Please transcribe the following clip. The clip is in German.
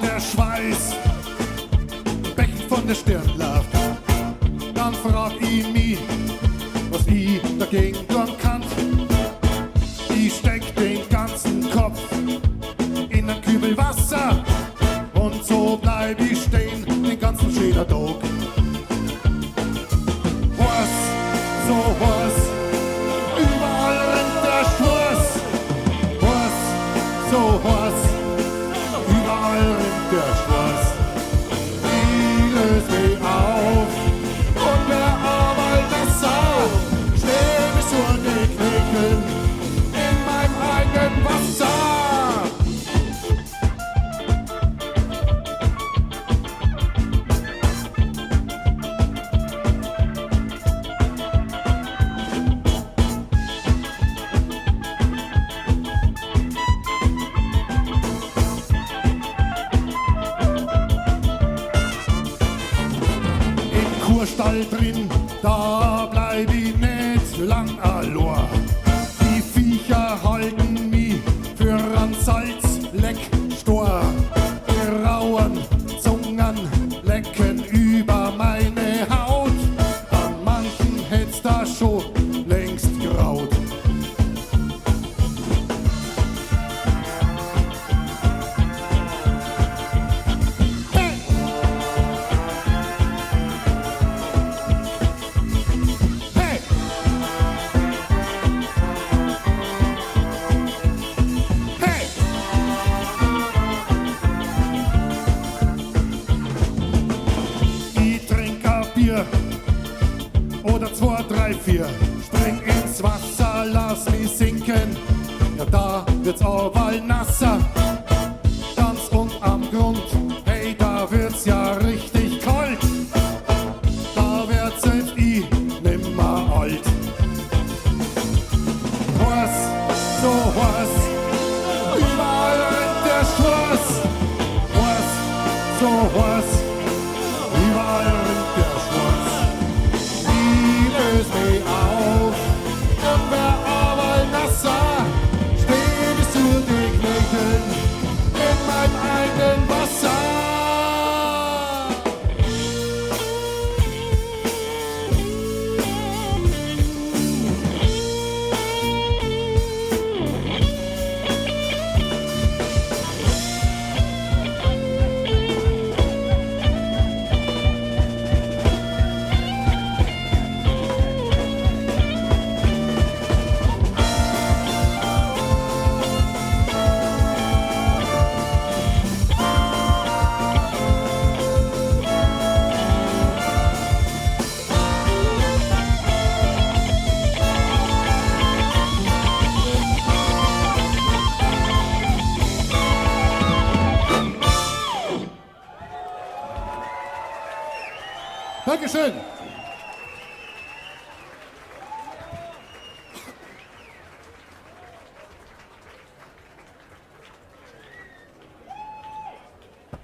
Der Schweiß Becken von der Stirn läuft, dann frag ich mich, was ich dagegen tun kann. Ich steck den ganzen Kopf in ein Kübel Wasser und so bleib ich stehen den ganzen schönen Tag. Hoass, so Hoass, überall rennt der Schwurz. Hoass, so Hoass, der Schwarz, die löst mich auf und wer aber das sah, steht mich zu den Knöcheln in meinem eigenen Wasser. Stall drin, da bleib ich nicht lang allein. Die Viecher halten mich für ein Salzleckstor. Die rauen Zungen lecken über meine Haut. An manchen hätt's da schon längst graut. Oder 2, 3, 4, spring ins Wasser, lass mich sinken. Ja, da wird's überall nasser. Ganz und am Grund, hey, da wird's ja richtig kalt. Da wird selbst ich nimmer alt. Hoass, so Hoass, überall rennt der Schwarz. Hoass, so Hoass, überall rennt der Schwarz. Löst mich auf und wer aber nasser, steht es zu den Knöcheln in meinem eigenen Wasser. Dankeschön.